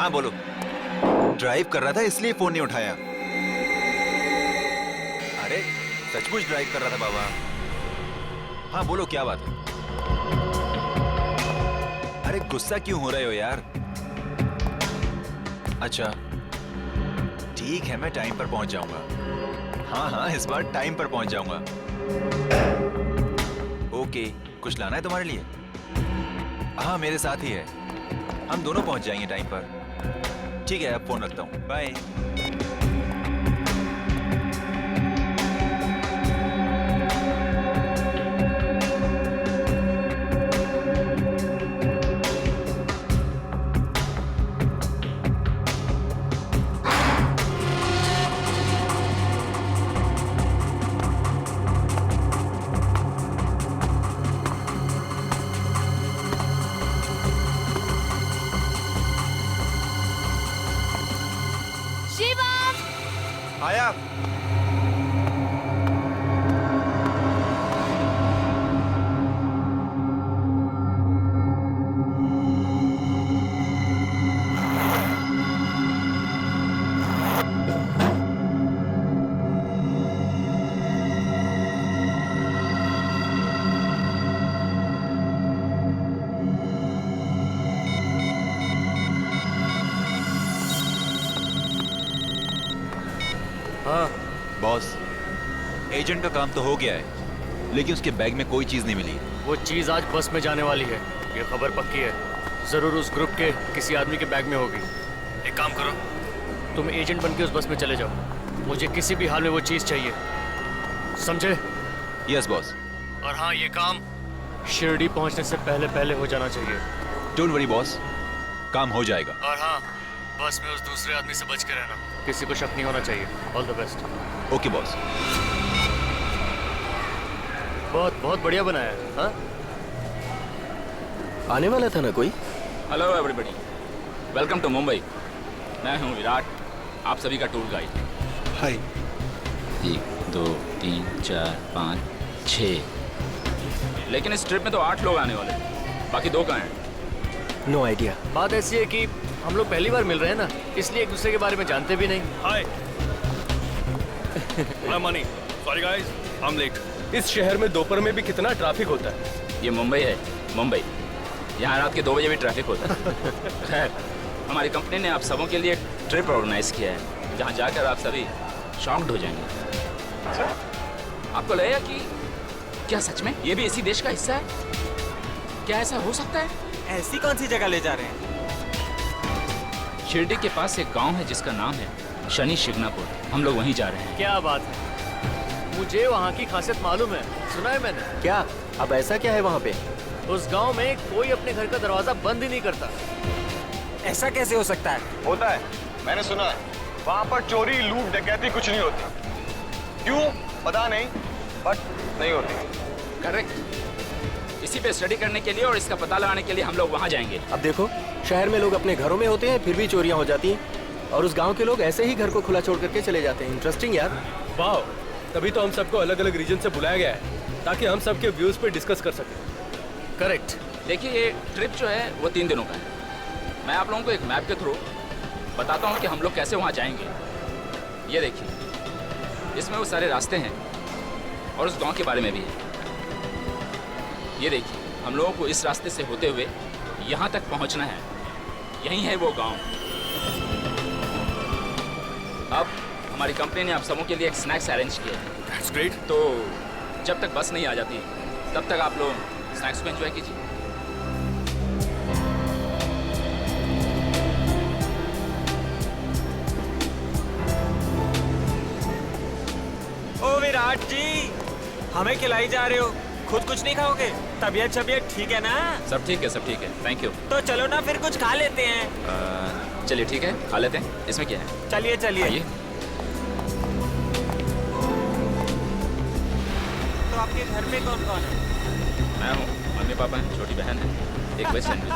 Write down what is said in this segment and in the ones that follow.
हाँ बोलो। ड्राइव कर रहा था इसलिए फोन नहीं उठाया। अरे सचमुच ड्राइव कर रहा था बाबा। हाँ बोलो क्या बात है। अरे गुस्सा क्यों हो रहे हो यार? अच्छा ठीक है, मैं टाइम पर पहुंच जाऊंगा। हाँ हाँ इस बार टाइम पर पहुंच जाऊंगा। ओके, कुछ लाना है तुम्हारे लिए? हाँ मेरे साथ ही है, हम दोनों पहुंच जाएंगे टाइम पर। ठीक है अब फोन रखता हूँ, बाय। आया। हाँ बॉस, एजेंट का काम तो हो गया है, लेकिन उसके बैग में कोई चीज नहीं मिली। वो चीज आज बस में जाने वाली है, ये खबर पक्की है। जरूर उस ग्रुप के किसी आदमी के बैग में होगी। एक काम करो, तुम एजेंट बन के उस बस में चले जाओ। मुझे किसी भी हाल में वो चीज चाहिए, समझे? Yes boss. और हाँ, ये काम शिरडी पहुंचने से पहले पहले हो जाना चाहिए। डोंट वरी बॉस, काम हो जाएगा। और हाँ, बस में उस दूसरे आदमी से बच के रहना, किसी को शक नहीं होना चाहिए। All the best. Okay boss. बहुत बहुत बढ़िया बनाया है। हाँ, आने वाला था ना कोई? Hello everybody, welcome to Mumbai. मैं हूँ विराट, आप सभी का टूर गाइड। हाय। 1 2 3 4 5 6, लेकिन इस ट्रिप में तो 8 लोग आने वाले हैं, बाकी 2 कहाँ हैं? No idea. बात ऐसी है कि हम लोग पहली बार मिल रहे हैं ना, इसलिए एक दूसरे के बारे में जानते भी नहीं। हाय, I'm Mani. Sorry guys, I'm late. इस शहर में दोपहर में भी कितना ट्रैफिक होता है। ये मुंबई है, मुंबई। यहाँ रात के 2 बजे भी ट्रैफिक होता है। खैर, हमारी कंपनी ने आप सबों के लिए एक ट्रिप ऑर्गेनाइज किया है, जहाँ जाकर आप सभी शॉक्ड हो जाएंगे। आपको लगेगा कि क्या सच में ये भी इसी देश का हिस्सा है? क्या ऐसा हो सकता है? ऐसी कौन सी जगह ले जा रहे हैं? शिरडी के पास एक गांव है जिसका नाम है शनि शिग्नापुर। हम लोग वहीं जा रहे हैं। क्या बात है, मुझे वहाँ की खासियत मालूम है, सुना है मैंने। क्या? अब ऐसा क्या है वहाँ पे? उस गांव में कोई अपने घर का दरवाजा बंद ही नहीं करता। ऐसा कैसे हो सकता है? होता है, मैंने सुना है। वहाँ पर चोरी, लूट, डकैती कुछ नहीं होती। क्यों पता नहीं, बट नहीं होती। करेक्ट। इसी पे स्टडी करने के लिए और इसका पता लगाने के लिए हम लोग वहाँ जाएंगे। अब देखो, शहर में लोग अपने घरों में होते हैं फिर भी चोरियां हो जाती हैं, और उस गांव के लोग ऐसे ही घर को खुला छोड़ करके चले जाते हैं। इंटरेस्टिंग यार। वाह, तभी तो हम सबको अलग अलग रीजन से बुलाया गया है, ताकि हम सबके व्यूज पे डिस्कस कर सकें। करेक्ट। देखिए, ये ट्रिप जो है वो 3 दिनों का है। मैं आप लोगों को एक मैप के थ्रू बताता हूँ कि हम लोग कैसे वहाँ जाएंगे। ये देखिए, इसमें वो सारे रास्ते हैं और उस गांव के बारे में भी है। ये देखिए, हम लोगों को इस रास्ते से होते हुए यहाँ तक पहुँचना है। यही है वो गांव। अब हमारी कंपनी ने आप सबों के लिए एक स्नैक्स अरेंज किया है। That's great. तो जब तक बस नहीं आ जाती तब तक आप लोग स्नैक्स को एंजॉय कीजिए। ओ विराट जी, हमें खिलाई जा रहे हो, खुद कुछ नहीं खाओगे? तबीयत ठीक है ना? सब ठीक है, सब ठीक है, थैंक यू। तो चलो ना फिर कुछ खा लेते हैं। चलिए ठीक है, खा लेते हैं। इसमें क्या है? चलिए चलिए। आइए। तो आपके घर में कौन कौन है? मैं हूँ, मम्मी पापा हैं, छोटी बहन है, एक वेज सैंडविच।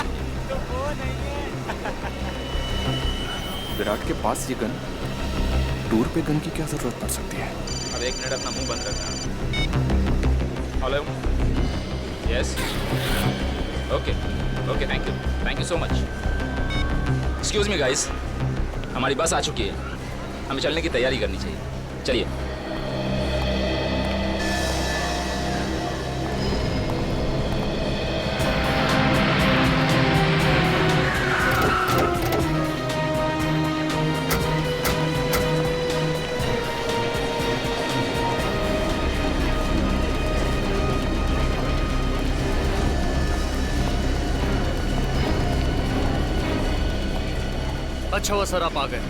तो वो नहीं है। विराट के पास ये गन, टूर पे गन की क्या जरूरत पड़ सकती है? अब 1 मिनट अपना मुंह बंद रखना। Hello, yes, okay okay, thank you so much. Excuse me guys, हमारी बस आ चुकी है, हमें चलने की तैयारी करनी चाहिए। चलिए। अच्छा हुआ सर आप आ गए।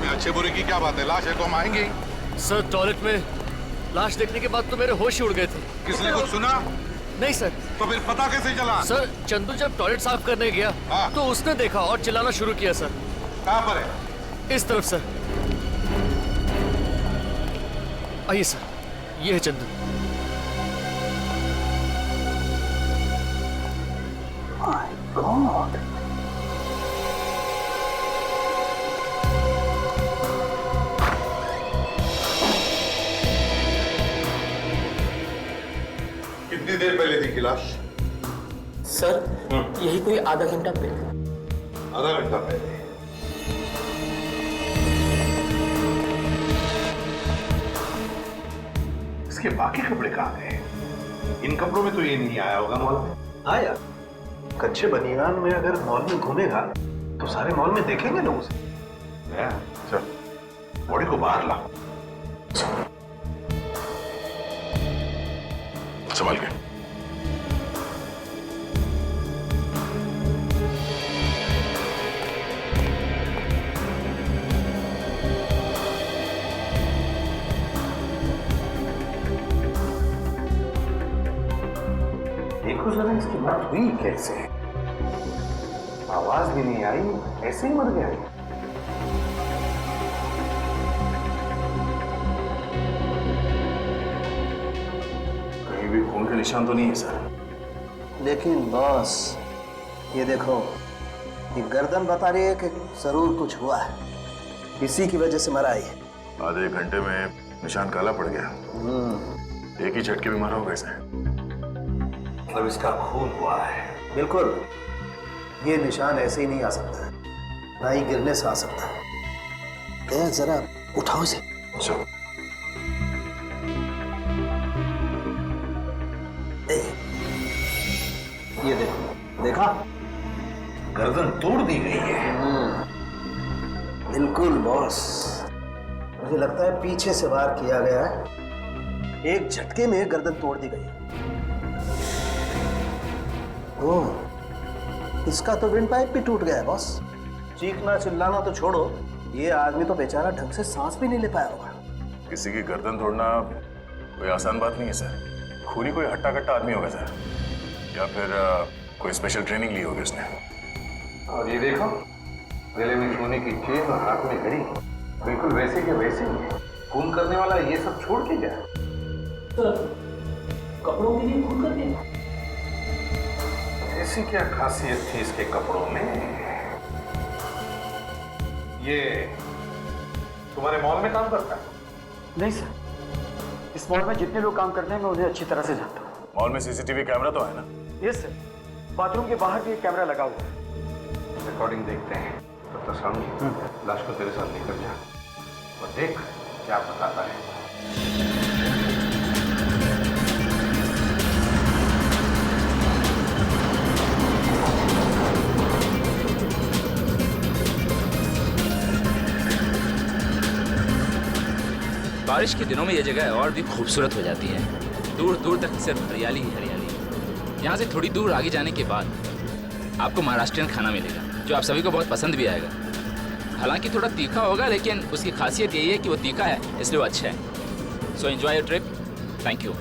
में अच्छे बुरे की क्या बात है, लाश है तो हम आएंगे ही। सर टॉयलेट में लाश देखने के बाद तो मेरे होश ही उड़ गए थे। किसने कुछ सुना? नहीं सर। तो फिर पता कैसे चला? सर चंदू जब टॉयलेट साफ करने गया हाँ। तो उसने देखा और चिल्लाना शुरू किया सर। कहाँ पर है? इस तरफ सर। आइए सर, ये है चंदू। कितनी देर पहले थी लाश? सर यही कोई आधा घंटा पहले। आधा घंटा पहले। इसके बाकी कपड़े कहाँ गए? इन कपड़ों में तो ये नहीं आया होगा मॉल में। हाँ यार, कच्चे बनियान में अगर मॉल में घूमेगा तो सारे मॉल में देखेंगे लोग उसे। चल बॉडी को बाहर ला। संभाल के। देखो जरा इसकी बात हुई कैसे? आवाज भी नहीं आई, ऐसे ही मर गया। कहीं भी खून के निशान तो नहीं है सर। लेकिन बॉस ये देखो, ये गर्दन बता रही है कि जरूर कुछ हुआ है, इसी की वजह से मरा है। आधे घंटे में निशान काला पड़ गया। एक ही झटके में मरा होगा इसे। अब इसका खून हुआ है। बिल्कुल, ये निशान ऐसे ही नहीं आ सकता, ना ही गिरने से आ सकता। जरा उठाओ इसे। चलो। ये देखो, देखा? गर्दन तोड़ दी गई है। बिल्कुल बॉस, मुझे लगता है पीछे से वार किया गया है, एक झटके में गर्दन तोड़ दी गई। ओह, इसका तो विंड पाइप भी टूट गया है बॉस। चीखना चिल्लाना तो छोड़ो, ये आदमी तो बेचारा ढंग से सांस भी नहीं ले पाया होगा। किसी की गर्दन तोड़ना कोई आसान बात नहीं है सर। खूनी कोई हट्टा कट्टा आदमी होगा सर, या फिर कोई स्पेशल ट्रेनिंग ली होगी उसने। और ये देखो, गले में सोने की चेन और हाथ में घड़ी, बिल्कुल वैसे के वैसे ही है। खून करने वाला ये सब छोड़ के गया। कपड़ों के लिए खून कर दिया? ऐसी क्या खासियत थी इसके कपड़ों में? ये तुम्हारे मॉल में काम करता है? नहीं सर, इस मॉल में जितने लोग काम करते हैं मैं उन्हें अच्छी तरह से जानता हूँ। मॉल में सीसीटीवी कैमरा तो है ना? यस सर, बाथरूम के बाहर भी एक कैमरा लगा हुआ है। रिकॉर्डिंग देखते हैं। तब तक सामने लाश को तेरे साथ लेकर जा और देख क्या बताता है। बारिश के दिनों में ये जगह और भी खूबसूरत हो जाती है। दूर दूर तक सिर्फ हरियाली ही हरियाली। यहाँ से थोड़ी दूर आगे जाने के बाद आपको महाराष्ट्रियन खाना मिलेगा, जो आप सभी को बहुत पसंद भी आएगा। हालांकि थोड़ा तीखा होगा, लेकिन उसकी खासियत यही है कि वो तीखा है, इसलिए वो अच्छा है। So enjoy your trip. Thank you.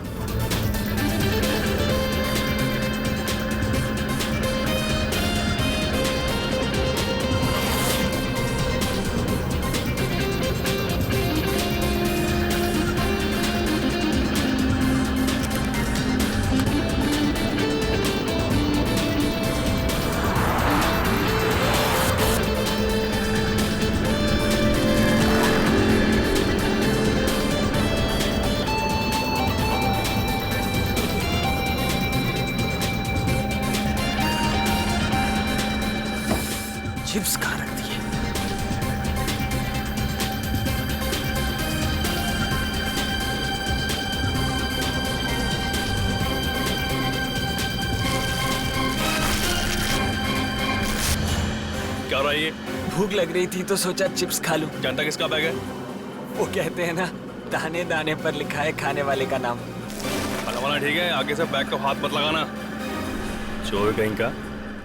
भूख लग रही थी तो सोचा चिप्स खा लूं। जानता किसका बैग है? वो कहते हैं ना, दाने दाने पर लिखा है खाने वाले का नाम। खाना वाला ठीक है, आगे से बैग को हाथ मत लगाना। चोर कहीं का।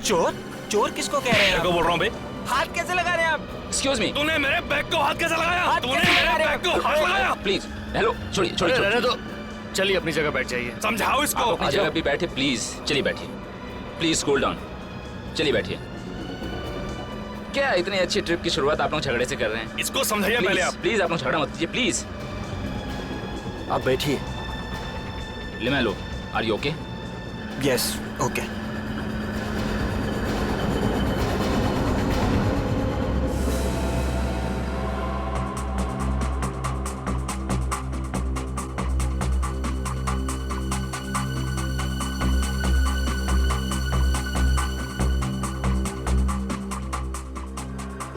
चोर? चोर किसको कह रहे हैं? को बोल रहा हूँ बे। हाथ कैसे लगा रहे हैं आप? एक्सक्यूज मी, तूने मेरे बैग को हाथ कैसे लगाया? हाथ तूने कैसे मेरे लगा रहे बैग को हो? हाथ लगाया? प्लीज। हेलो, छोड़िए छोड़िए रहने छोड़िए। दो। चलिए अपनी जगह बैठ जाइए। समझाओ इसको। आप अपनी जगह भी बैठे प्लीज। चलिए बैठिए, प्लीज कूल डाउन। चलिए बैठिए। क्या इतनी अच्छी ट्रिप की शुरुआत आप लोग झगड़े से कर रहे हैं? इसको समझाइए पहले आप। प्लीज आप लोग झगड़ा मत कीजिए प्लीज। आप बैठिए। ले लो, are you okay? Yes, okay.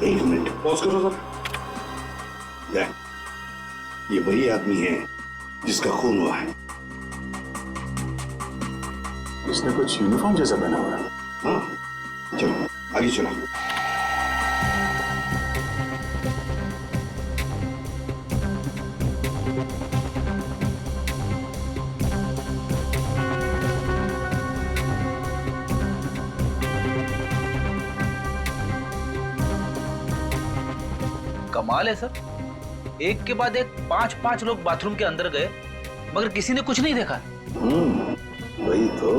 एक मिनट पॉज करो सर। देख, ये वही आदमी है जिसका खून हुआ है। इसने कुछ यूनिफॉर्म जैसा पहना हुआ है। हाँ, चलो आगे चलो। कमाल है सर, एक के बाद एक 5-5 लोग बाथरूम के अंदर गए मगर किसी ने कुछ नहीं देखा। वही तो।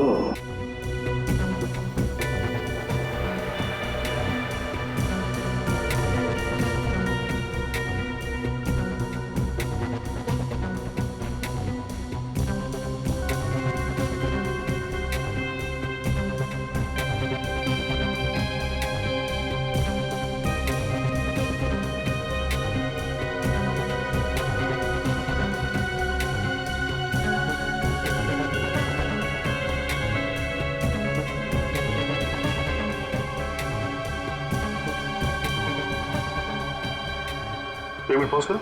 पेमेंट पॉज करो।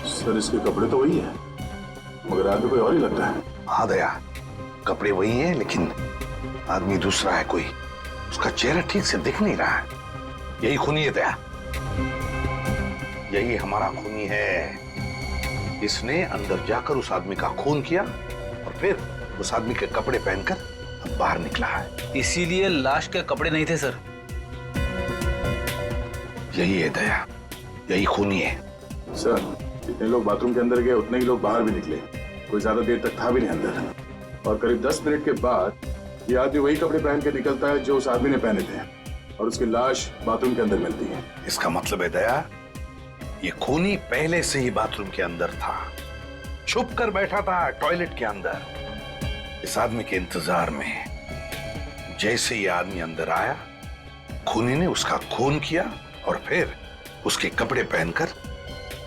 सर इसके कपड़े तो वही है मगर आदमी कोई और ही लगता है। हाँ दया, कपड़े वही हैं लेकिन आदमी दूसरा है कोई। उसका चेहरा ठीक से दिख नहीं रहा है। यही खूनी है दया, यही हमारा खूनी है। इसने अंदर जाकर उस आदमी का खून किया और फिर उस आदमी के कपड़े पहनकर अब बाहर निकला है। इसीलिए लाश के कपड़े नहीं थे सर। यही है दया, यही खूनी है। सर जितने लोग बाथरूम के अंदर गए उतने ही लोग बाहर भी निकले। कोई ज्यादा देर तक था भी नहीं अंदर। और करीब 10 मिनट के बाद ये आदमी वही कपड़े पहन के निकलता है जो उस आदमी ने पहने थे और उसकी लाश बाथरूम के अंदर मिलती है। इसका मतलब है दया, ये खूनी पहले से ही बाथरूम के अंदर था, छुप कर बैठा था टॉयलेट के अंदर इस आदमी के इंतजार में। जैसे ये आदमी अंदर आया, खूनी ने उसका खून किया और फिर उसके कपड़े पहनकर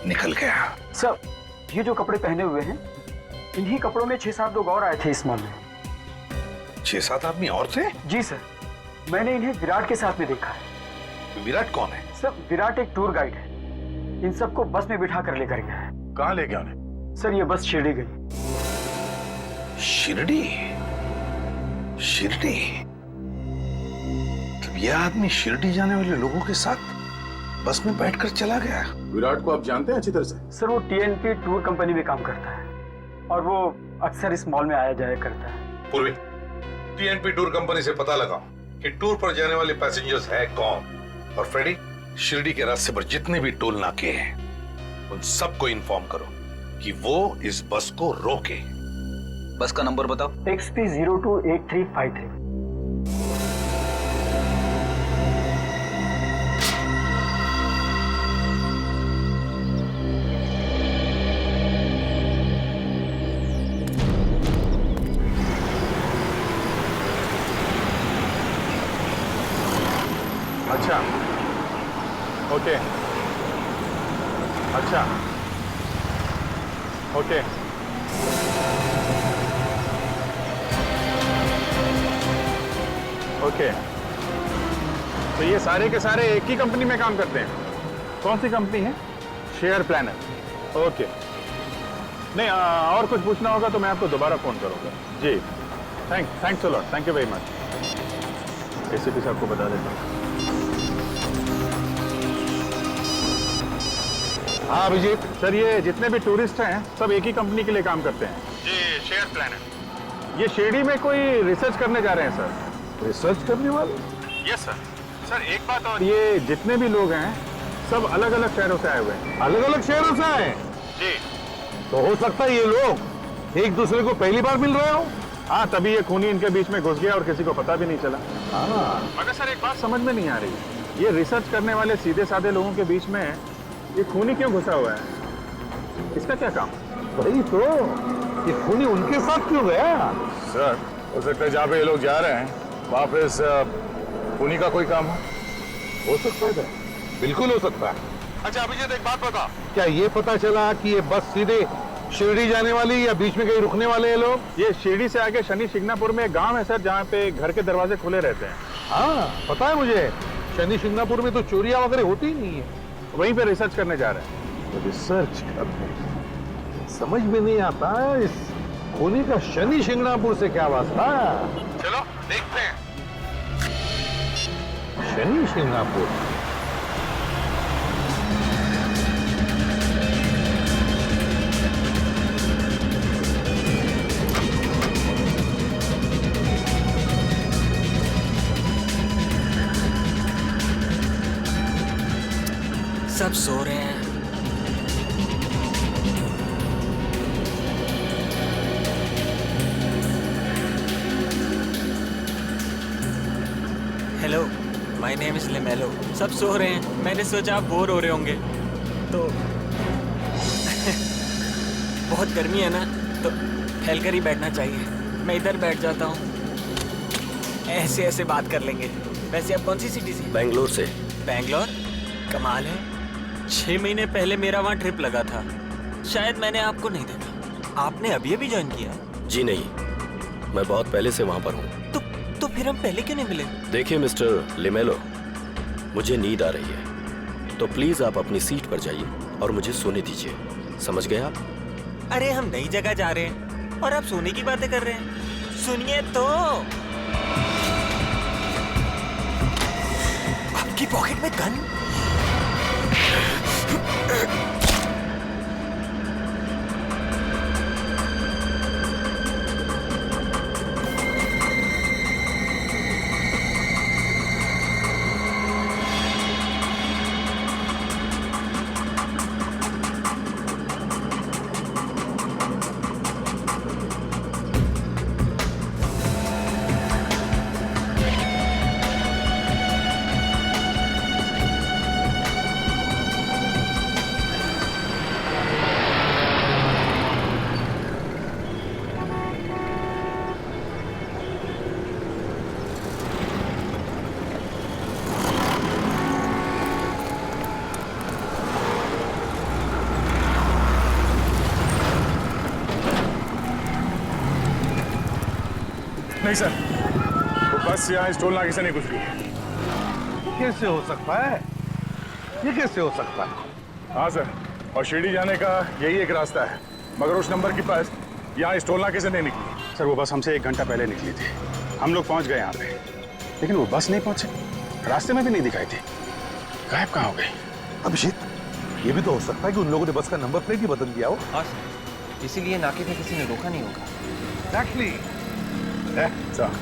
निकल गया। सर, ये जो कपड़े पहने हुए हैं, इन्हीं कपड़ों में 6-7 लोग और आए थे इस मॉल में। 6-7 आदमी और थे? जी सर, मैंने इन्हें विराट के साथ में देखा है। विराट कौन है? सर, विराट एक टूर गाइड है। इन सबको बस में बिठा कर लेकर गया है। कहाँ ले गया उन्हें? सर, ये बस शिरडी गई। शिरडी? शिरडी? तब यह आदमी शिरडी जाने वाले लोगों के साथ बस में बैठकर चला गया। विराट को आप जानते हैं अच्छी तरह से? सर, वो TNP टूर कंपनी में काम करता है और वो अक्सर इस मॉल में आया जाया करता है। पूर्वी, TNP टूर कंपनी से पता लगाओ कि टूर पर जाने वाले पैसेंजर्स है कौन। और फ्रेडी, शिरडी के रास्ते पर जितने भी टोल नाके हैं उन सबको इन्फॉर्म करो कि वो इस बस को रोके। बस का नंबर बताओ। XP028353। अच्छा, ओके, अच्छा, ओके। ओके, तो ये सारे के सारे एक ही कंपनी में काम करते हैं? कौन सी कंपनी है? Share planner. ओके, नहीं और कुछ पूछना होगा तो मैं आपको दोबारा फोन करूंगा। जी, thanks a lot, thank you very much. ACP साहब को बता देता हूँ। हाँ अभिजीत सर, ये जितने भी टूरिस्ट हैं सब एक ही कंपनी के लिए काम करते हैं। जी शेयर प्लानट। ये शिरडी में कोई रिसर्च करने जा रहे हैं सर। रिसर्च करने वाले? Yes sir. सर एक बात और, ये जितने भी लोग हैं सब अलग अलग शहरों से आए हुए हैं। अलग अलग शहरों से आए? जी। तो हो सकता है ये लोग एक दूसरे को पहली बार मिल रहे हो। हाँ, तभी ये खूनी इनके बीच में घुस गया और किसी को पता भी नहीं चला। हाँ। मगर सर एक बात समझ में नहीं आ रही, ये रिसर्च करने वाले सीधे साधे लोगों के बीच में ये खूनी क्यों घुसा हुआ है? इसका क्या काम? वही तो, ये खूनी उनके साथ क्यों गया? सर हो सकता है जहाँ पे ये लोग जा रहे हैं वहाँ पे इस खूनी का कोई काम हो सकता है। बिल्कुल हो सकता है। अच्छा अभिजीत एक बात बता, क्या ये पता चला कि ये बस सीधे शिरडी जाने वाली या बीच में कहीं रुकने वाले हैं लोग? ये शिरडी से आगे शनि शिंगणापुर में एक गांव है सर, जहाँ पे घर के दरवाजे खुले रहते हैं। हाँ पता है मुझे, शनि शिंगणापुर में तो चोरियां वगैरह होती ही नहीं है। वहीं पे रिसर्च करने जा रहे हैं। तो रिसर्च करने समझ में नहीं आता इस खूनी का शनि शिंगणापुर से क्या वास्ता? चलो देखते हैं। शनि शिंगणापुर। सब सो रहे हैं। हेलो, माय नेम इज लिमेलो। सब सो रहे हैं, मैंने सोचा आप बोर हो रहे होंगे तो बहुत गर्मी है ना, तो फैलकर ही बैठना चाहिए। मैं इधर बैठ जाता हूँ, ऐसे ऐसे बात कर लेंगे। वैसे आप कौन सी सिटी से? बेंगलोर से। बेंगलोर? कमाल है, 6 महीने पहले मेरा वहाँ ट्रिप लगा था। शायद मैंने आपको नहीं देखा। आपने अभी अभी ज्वाइन किया? जी नहीं, मैं बहुत पहले से वहाँ पर हूँ। तो फिर हम पहले क्यों नहीं मिले? देखिए मिस्टर लिमेलो, मुझे नींद आ रही है, तो प्लीज आप अपनी सीट पर जाइए और मुझे सोने दीजिए। समझ गए आप? अरे हम नई जगह जा रहे हैं और आप सोने की बातें कर रहे हैं। सुनिए तो, आपकी पॉकेट में गन? नहीं सर, वो बस यहाँ इस टोल नाके से नहीं गुजरी। कैसे हो सकता है? ये कैसे हो सकता है? हाँ सर, और शिरडी जाने का यही एक रास्ता है, मगर उस नंबर की बस यहाँ इस टोल नाके से नहीं निकली। सर वो बस हमसे 1 घंटा पहले निकली थी, हम लोग पहुँच गए यहाँ पे, लेकिन वो बस नहीं पहुँचे, रास्ते में भी नहीं दिखाई थी। गायब कहाँ हो गई? अभिजीत, ये भी तो हो सकता है कि उन लोगों ने बस का नंबर प्लेट ही बदल दिया हो। हाँ सर, इसीलिए नाके पे किसी ने रोका नहीं होगा। Exactly.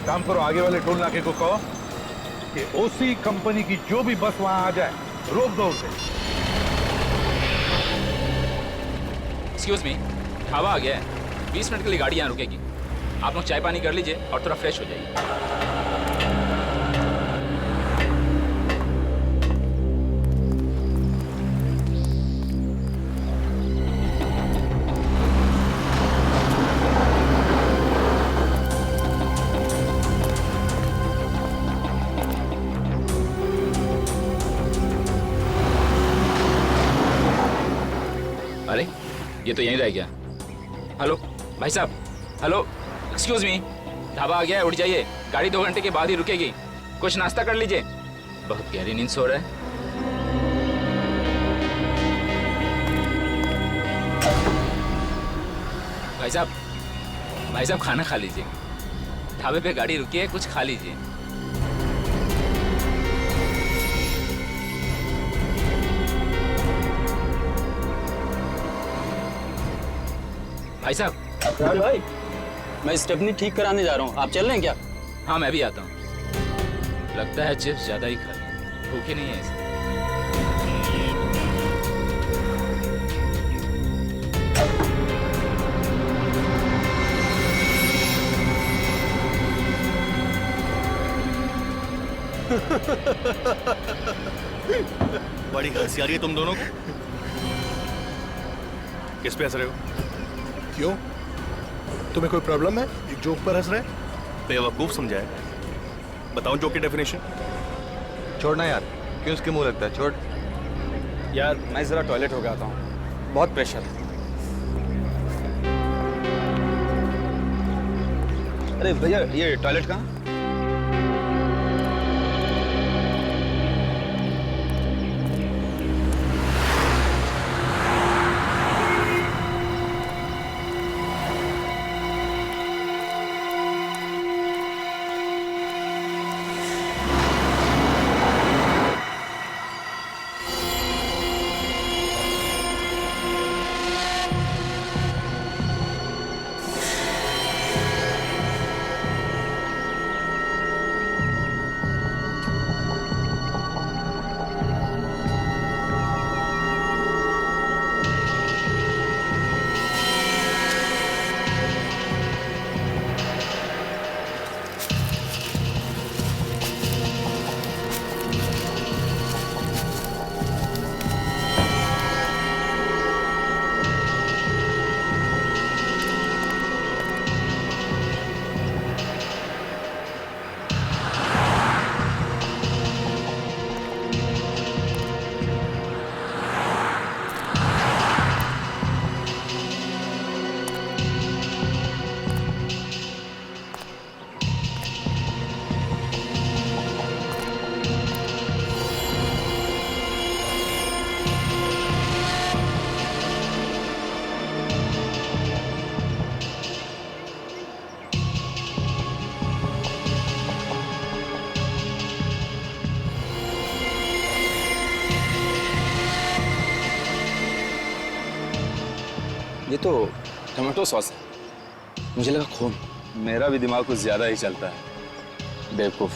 काम करो, आगे वाले टोल नाके को कहो कि उसी कंपनी की जो भी बस वहां आ जाए रोक दो उसे। एक्सक्यूज मी, हवा आ गया है, 20 मिनट के लिए गाड़ी यहाँ रुकेगी। आप लोग चाय पानी कर लीजिए और थोड़ा फ्रेश हो जाइए। अरे ये तो यहीं रह गया। हेलो भाई साहब, हेलो, एक्सक्यूज मी, ढाबा आ गया है, उठ जाइए। गाड़ी 2 घंटे के बाद ही रुकेगी, कुछ नाश्ता कर लीजिए। बहुत गहरी नींद सो रहा है। भाई साहब खाना खा लीजिए। ढाबे पे गाड़ी रुकी है, कुछ खा लीजिए। भाई साहब। विराट भाई, मैं स्टेपनी ठीक कराने जा रहा हूँ, आप चल रहे हैं क्या? हाँ मैं भी आता हूँ। लगता है चिप्स ज्यादा ही खा ली, भूखी नहीं है इसे। बड़ी हंसी आ रही है तुम दोनों को। किस पे हंस रहे हो? क्यों? तुम्हें कोई प्रॉब्लम है एक जोक पर हंस रहे? बेवकूफ समझाए। बताओ जोक की डेफिनेशन। छोड़ना यार, क्यों उसके मुंह लगता है, छोड़। यार मैं जरा टॉयलेट हो गया आता हूँ, बहुत प्रेशर है। अरे भैया, ये टॉयलेट कहाँ? ये तो टमाटो सॉस है, मुझे लगा खून। मेरा भी दिमाग कुछ ज्यादा ही चलता है, बेवकूफ।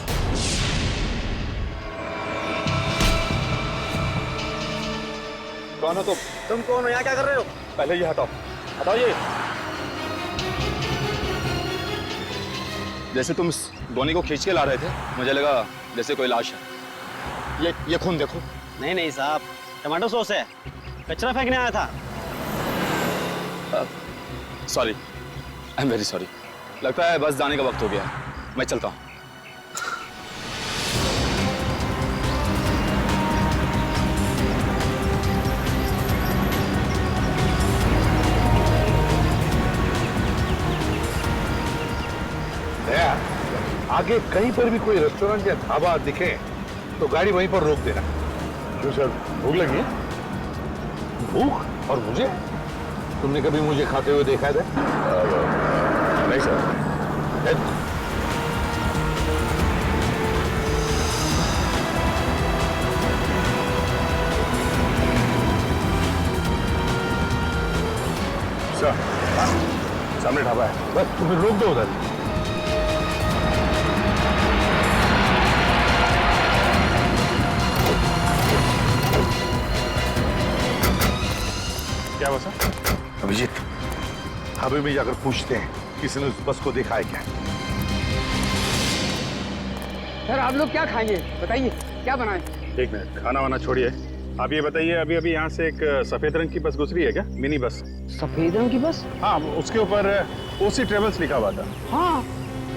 कौन हो तुम कौन हो? यहाँ क्या कर रहे हो? पहले ये हटाओ, हटाओ ये। जैसे तुम इस गोनी को खींच के ला रहे थे, मुझे लगा जैसे कोई लाश है। ये खून देखो। नहीं नहीं साहब, टमाटो सॉस है, कचरा फेंकने आया था। Sorry, I am very sorry. लगता है बस जाने का वक्त हो गया, मैं चलता हूँ। आगे कहीं पर भी कोई रेस्टोरेंट या ढाबा दिखे तो गाड़ी वहीं पर रोक देना। क्यों सर, भूख लगी है? भूख? और मुझे? तुमने कभी मुझे खाते हुए देखा है? नहीं सर। सर, सामने ढाबा है, बस तुम्हें रोक दो उधर। क्या हुआ सर? अभिजीत, ढाबे में जाकर पूछते हैं किसी ने उस बस को देखा है क्या? सर आप लोग क्या खाएंगे बताइए, क्या बनाएं? एक मिनट, खाना वाना छोड़िए, आप ये बताइए, अभी अभी यहाँ से एक सफेद रंग की बस गुजरी है क्या? Mini bus. सफेद रंग की बस? हाँ, उसके ऊपर ओसी ट्रेवल्स लिखा हुआ था। हाँ,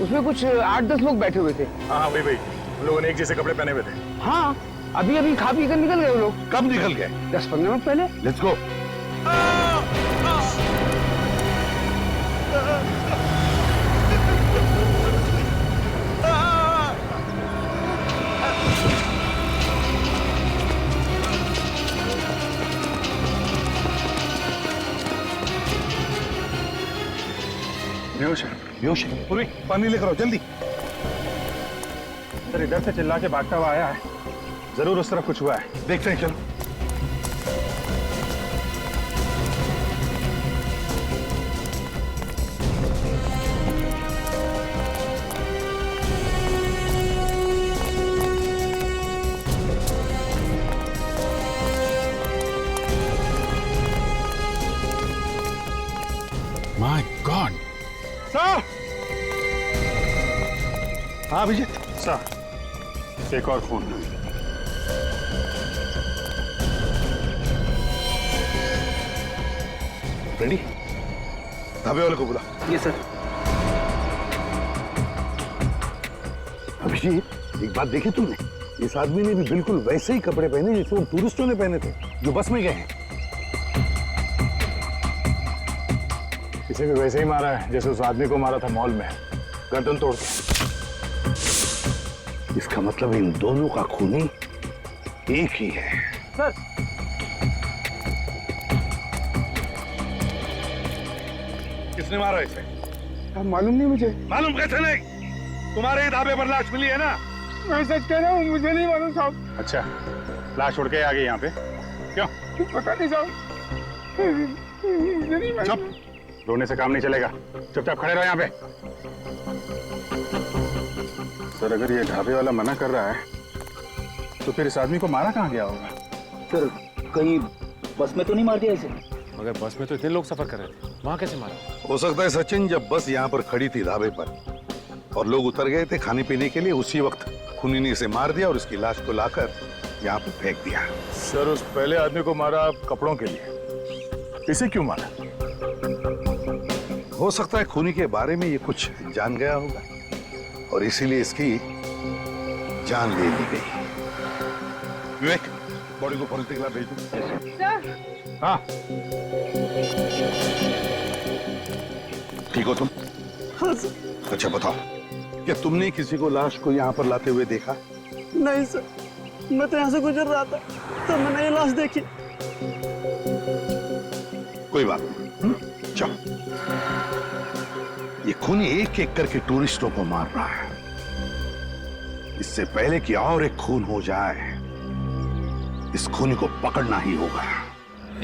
उसमें कुछ 8-10 लोग बैठे हुए थे। हाँ वही वही, उन लोगों ने एक जैसे कपड़े पहने हुए थे। हाँ, अभी अभी खा पी कर निकल गए वो लोग। कब निकल गए? 10-15 मिनट पहले। Let's go. बेहोश है। पूरी पानी लेकर आओ जल्दी। सर इधर से चिल्ला के भागता हुआ आया है, जरूर उस तरफ कुछ हुआ है, देखते हैं। चलो सर। हाँ अभिजीत सर, एक और फोन। रेडी? ढाबे वाले को बुला। ये सर। अभिजीत, एक बात देखी तुमने? इस आदमी ने भी बिल्कुल वैसे ही कपड़े पहने जैसे वो टूरिस्टों ने पहने थे जो बस में गए हैं। इसे भी वैसे ही मारा है जैसे उस आदमी को मारा था मॉल में, गर्दन तोड़ के। इसका मतलब इन दोनों का खूनी एक ही है। सर किसने मारा इसे? अब मालूम नहीं मुझे। मालूम कैसे नहीं? तुम्हारे ही ढाबे पर लाश मिली है ना? मैं सच कह रहा हूँ, मुझे नहीं मालूम साहब। अच्छा, लाश उड़ के आ गई यहाँ पे? क्यों? पता नहीं साहब, मुझे नहीं मालूम। चुप, रोने से काम नहीं चलेगा, चुपचाप खड़े रहो यहाँ पे। सर अगर ये ढाबे वाला मना कर रहा है तो फिर इस आदमी को मारा कहाँ गया होगा? सर कहीं बस में तो नहीं मार दिया इसे? मगर बस में तो इतने लोग सफर कर रहे थे, वहाँ कैसे मारा? हो सकता है सचिन, जब बस यहाँ पर खड़ी थी ढाबे पर और लोग उतर गए थे खाने पीने के लिए, उसी वक्त खूनी ने इसे मार दिया और इसकी लाश को लाकर यहाँ पर फेंक दिया। सर उस पहले आदमी को मारा कपड़ों के लिए, इसे क्यों मारा? हो सकता है खूनी के बारे में ये कुछ जान गया होगा और इसीलिए इसकी जान ले ली गई। विवेक, बॉडी को फॉरेंसिक लैब भेज दो। हाँ ठीक हो तुम? हाँ सर। अच्छा बताओ, क्या तुमने किसी को लाश को यहाँ पर लाते हुए देखा? नहीं सर, मैं तो यहाँ से गुजर रहा था तो मैंने ये लाश देखी। कोई बात नहीं, चलो। ये खूनी एक एक करके टूरिस्टों को मार रहा है। इससे पहले कि और एक खून हो जाए, इस खूनी को पकड़ना ही होगा।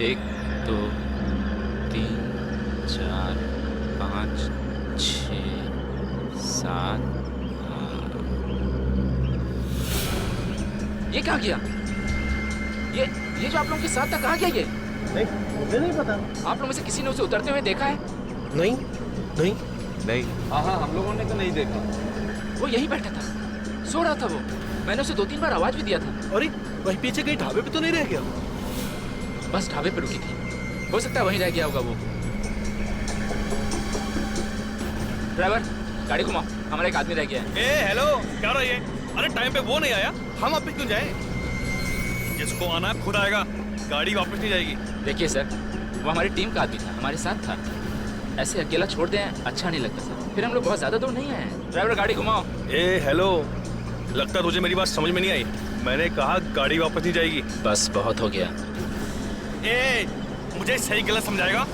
1 2 3 4 5 6 7 ये क्या किया? ये जो आप लोगों के साथ था, कहाँ गया ये? नहीं, मुझे नहीं पता। आप लोगों में से किसी ने उसे उतरते हुए देखा है? नहीं नहीं नहीं। हाँ हम लोगों ने तो नहीं देखा। वो यहीं बैठा था, सो रहा था वो। मैंने उसे 2-3 बार आवाज भी दिया था। अरे वहीं पीछे कहीं ढाबे पे तो नहीं रह गया? बस ढाबे पे रुकी थी, हो सकता है वहीं रह गया होगा वो। ड्राइवर, गाड़ी घुमाओ, हमारा एक आदमी रह गया है। ए हेलो, क्या रहा है? अरे टाइम पे वो नहीं आया, हम अब क्यों जाए? जिसको आना है खुद आएगा, गाड़ी वापस नहीं जाएगी। देखिए सर, वो हमारी टीम का आदमी था, हमारे साथ था। ऐसे अकेला छोड़ दें अच्छा नहीं लगता सर। फिर हम लोग बहुत ज्यादा दूर नहीं आए हैं। ड्राइवर गाड़ी घुमाओ। ए हेलो, लगता तुझे मेरी बात समझ में नहीं आई। मैंने कहा गाड़ी वापस नहीं जाएगी। बस बहुत हो गया। ए मुझे सही गलत समझाएगा,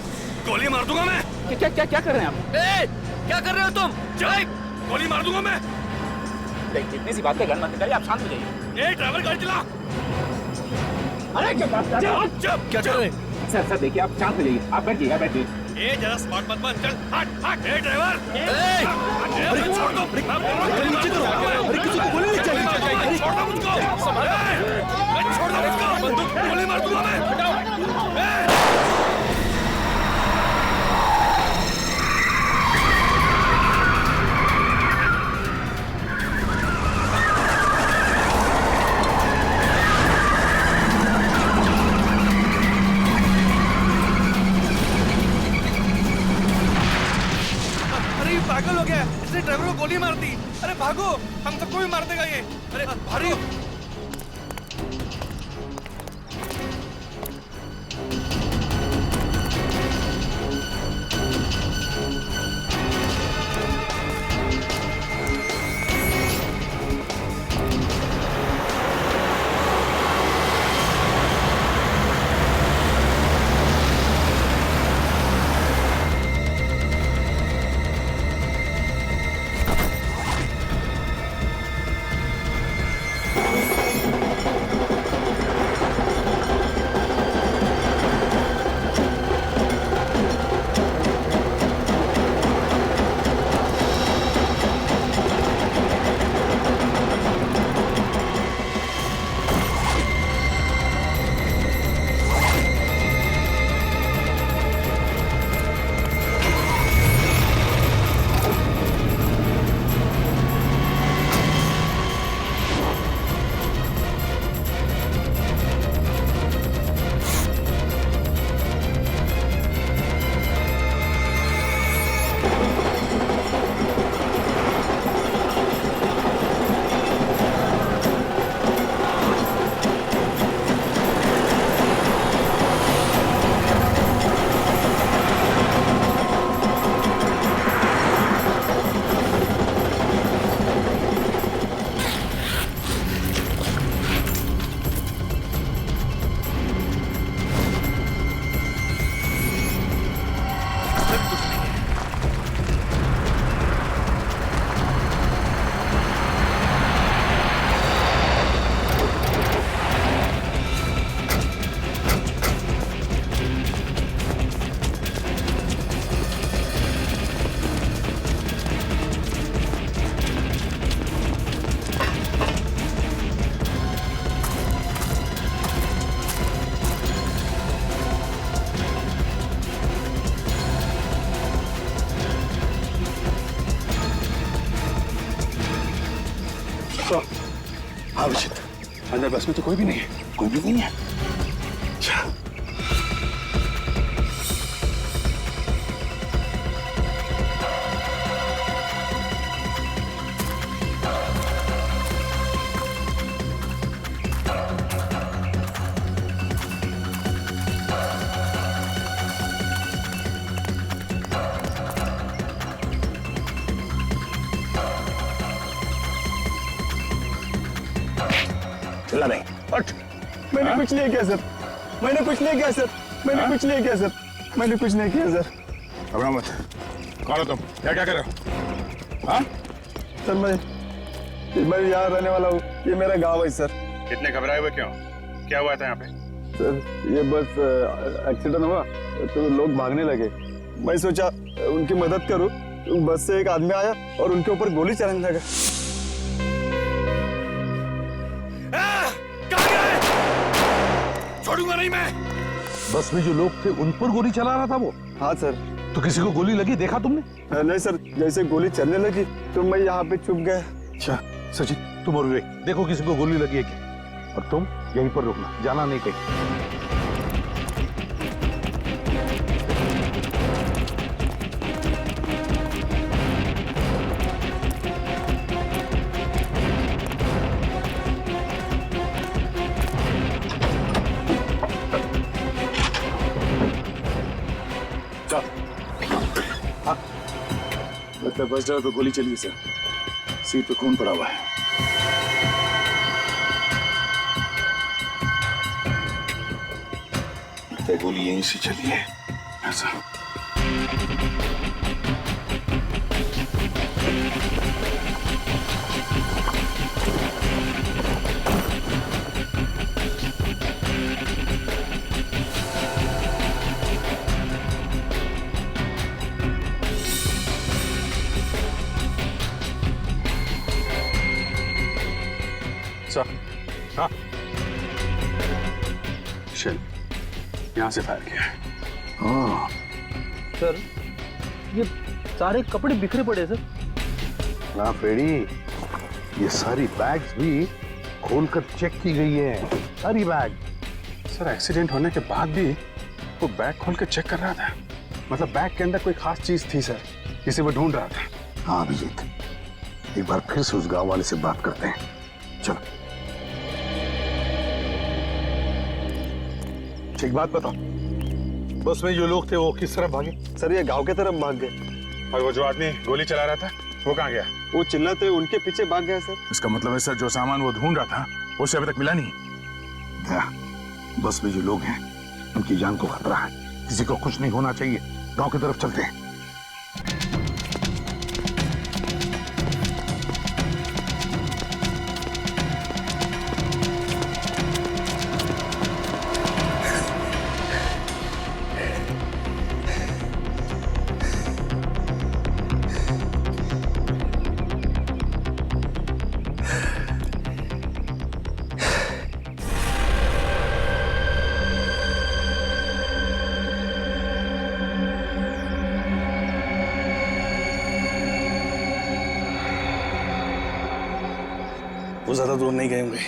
गोली मार दूंगा मैं। क्या कर रहे हैं आप? ए क्या कर रहे हो तुम? चल, गोली मार दूंगा मैं। जितनी सी बातें गन मत करिए, आप शांत हो जाइए। ए ड्राइवर गाड़ी चला। अरे चुप, क्या कर रहे हैं? सर देखिए, आप शांत हो जाइए, आप बैठिए। ए जरा स्मार्ट मत बन, चल हट। ए ड्राइवर, अरे छोड़ दो, मैं बोल रहा हूं नीचे करो। अरे किसी को गोली नहीं चाहिए, छोड़ दो मुझको। छोड़ दो मुझको, बंदूक गोली मार दूंगा मैं। हटाओ। पागल हो गया, इसने ड्राइवर को गोली मार दी। अरे भागो, हम सबको भी मार देगा ये। अरे भारी। अभिजीत, अंदर बस में तो कोई भी नहीं है। कोई भी नहीं है। अच्छा। चिल्ला नहीं। हट। मैंने कुछ नहीं किया सर, मैंने कुछ नहीं किया सर, मैंने कुछ नहीं किया सर, मैंने कुछ नहीं किया सर। घबराओ मत। कौन हो तुम? क्या क्या कर रहे हो? हाँ? सर मैं यहाँ रहने वाला हूँ, ये मेरा गांव है सर। इतने घबराए हुए क्यों? क्या हुआ था यहाँ पे? सर ये बस एक्सीडेंट हुआ तो लोग भागने लगे, मैं सोचा उनकी मदद करूं, बस से एक आदमी आया और उनके ऊपर गोली चलाने लगा। छोड़ूंगा नहीं मैं। बस में जो लोग थे उन पर गोली चला रहा था वो? हाँ सर। तो किसी को गोली लगी देखा तुमने? नहीं सर, जैसे गोली चलने लगी तो मैं यहाँ पे चुप गया। अच्छा सचिन, तुम और विवेक देखो किसी को गोली लगी है क्या, और तुम यहीं पर रुकना, जाना नहीं कहीं। बस ड्राइवर पे गोली चली सर, सीट पे खून पड़ा हुआ है। गोली यहीं से चली है ऐसा। हाँ शेल यहाँ से फायर किया है। हाँ सर ये सारे कपड़े बिखरे पड़े सर। ना फ्रेडी, ये सारी बैग्स भी खोलकर चेक की गई है, सारी बैग। सर एक्सीडेंट होने के बाद भी वो बैग खोल के चेक कर रहा था, मतलब बैग के अंदर कोई खास चीज थी सर, जिसे वो ढूंढ रहा था। हाँ अभिजीत, एक बार फिर से उस गांव वाले से बात करते हैं, चलो। एक बात बताओ, बस में जो लोग थे वो किस तरफ भागे? सर ये गांव के तरफ भाग गए। और वो जो आदमी गोली चला रहा था वो कहाँ गया? वो चिल्लाते उनके पीछे भाग गया सर। इसका मतलब है सर जो सामान वो ढूंढ रहा था उसे अभी तक मिला नहीं। बस में जो लोग हैं उनकी जान को खतरा है, किसी को कुछ नहीं होना चाहिए। गांव की तरफ चलते हैं। वो ज्यादा दूर नहीं गए होंगे,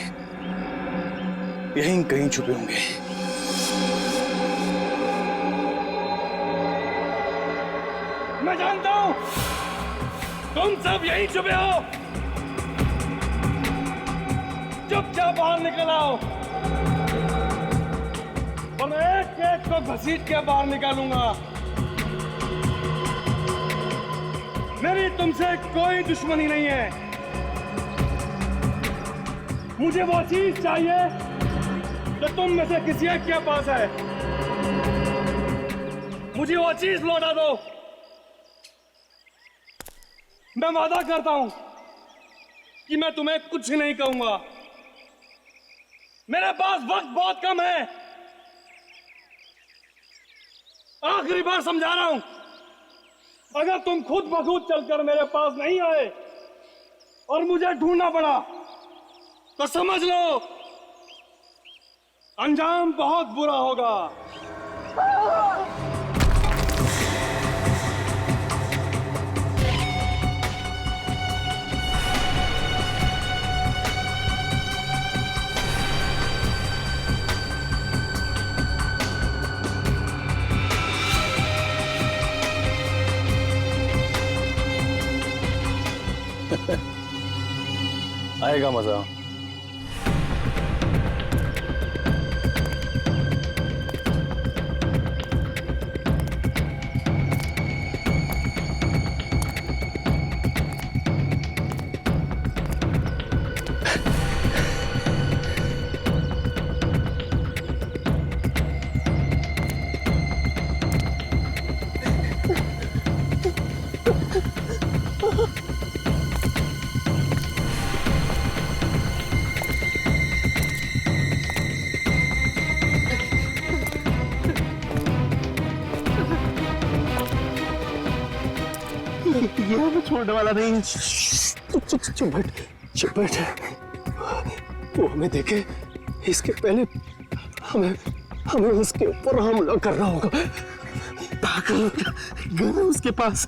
यहीं कहीं छुपे होंगे। मैं जानता हूं तुम सब यहीं छुपे हो। चुपचाप बाहर निकल आओ और मैं एक एक को घसीट के बाहर निकालूंगा। मेरी तुमसे कोई दुश्मनी नहीं है। मुझे वो चीज चाहिए जो तुम में से किसी एक के पास है। मुझे वो चीज लौटा दो। मैं वादा करता हूं कि मैं तुम्हें कुछ नहीं कहूंगा। मेरे पास वक्त बहुत कम है। आखिरी बार समझा रहा हूं, अगर तुम खुद ब खुद चलकर मेरे पास नहीं आए और मुझे ढूंढना पड़ा तो समझ लो अंजाम बहुत बुरा होगा। आएगा मजा। ये हमें छोड़ने वाला नहीं। चुप बैठ। वो हमें देखे इसके पहले हमें उसके ऊपर हमला करना होगा। पागल गन है उसके पास,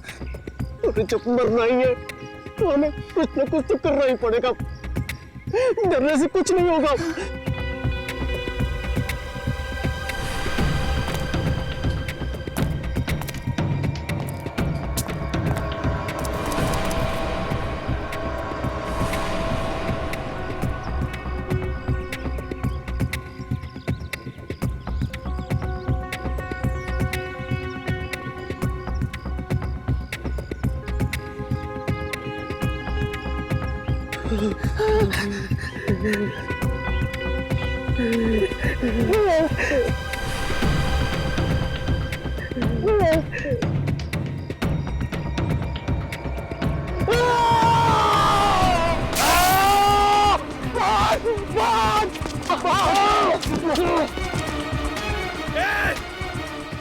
और जब मरना ही है तो हमें कुछ न कुछ तो करना ही पड़ेगा। डरने से कुछ नहीं होगा।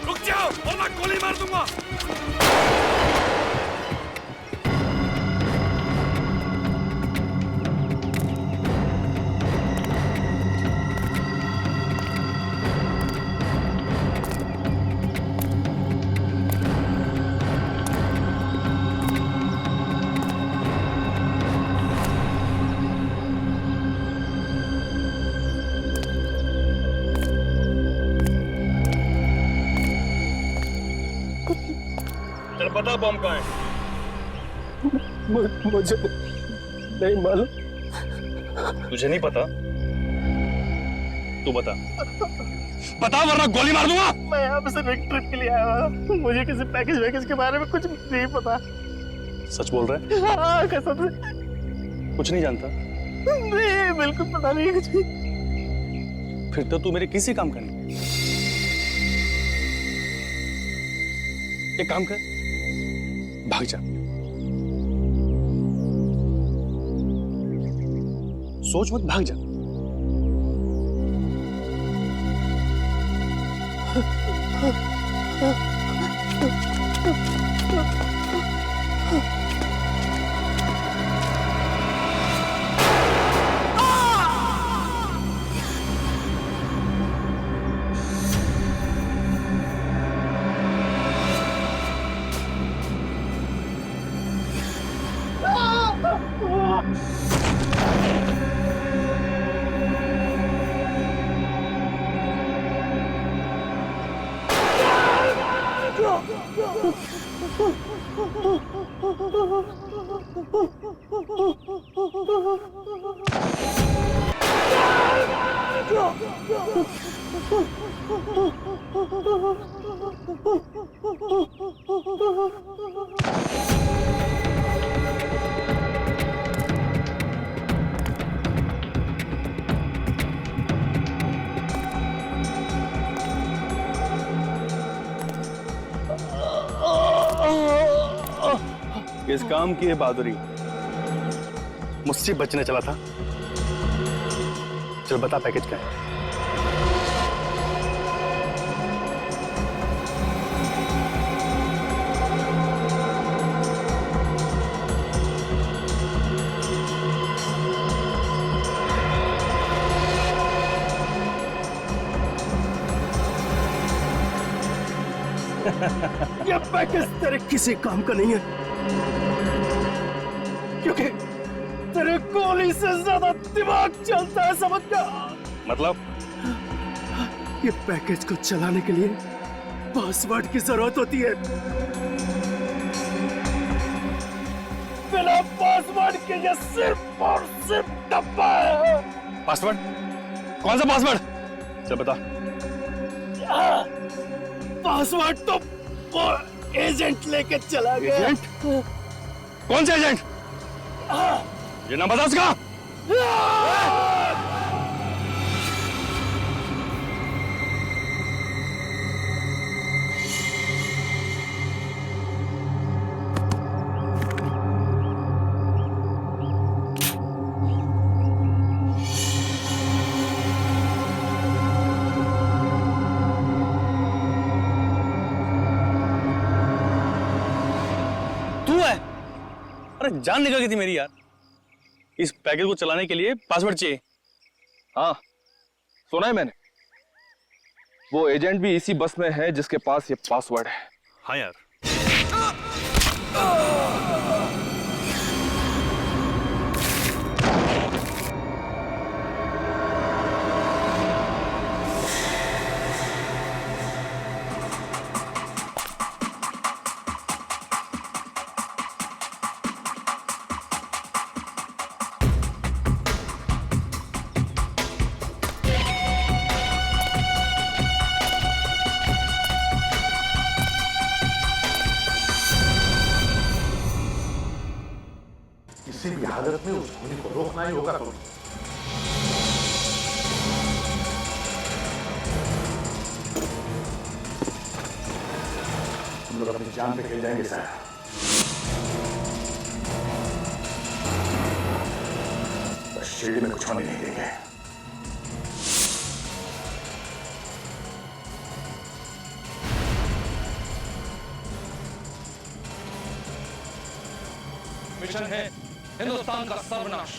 रुक जाओ और मैं गोली मार दूंगा। पता बम कहाँ है? मुझे नहीं मालूम। तुझे नहीं पता? तू बता वरना गोली मार दूंगा। मैं यहाँ पे सिर्फ एक ट्रिप के लिए आया हूँ। मुझे किसी पैकेज के बारे में कुछ नहीं पता। सच बोल रहा है? हाँ, कसम से। कुछ नहीं जानता? नहीं, बिल्कुल पता नहीं कुछ भी। फिर तो तू मेरे किसी काम का नहीं। एक काम कर, भाग जा। सोच मत, भाग जा। इस काम की है बहादुरी। मुझसे बचने चला था। चल बता पैकेज क्या है। ये पैकेज तेरे किसी काम का नहीं है, क्योंकि तेरे गोली से ज्यादा दिमाग चलता है, समझ गया? मतलब ये पैकेज को चलाने के लिए पासवर्ड की जरूरत होती है। बिना पासवर्ड पासवर्ड के लिए सिर्फ और सिर्फ डब्बा है। पासवर्ड? कौन सा पासवर्ड? चल बता। पासवर्ड तो वो एजेंट लेके चला गया। एजेंट? कौन सा एजेंट? ये नाम बता उसका। अरे जान निकल गई थी मेरी यार। इस पैकेज को चलाने के लिए पासवर्ड चाहिए। हाँ सुना है मैंने, वो एजेंट भी इसी बस में है जिसके पास ये पासवर्ड है। हाँ यार। किसी भी हालत में उस खूनी को रोकना ही होगा। हम लोग अपनी जान पे खेल जाएंगे सर। बस शिरडी में कुछ होने नहीं देंगे। मिशन है हिंदुस्तान का सर्वनाश।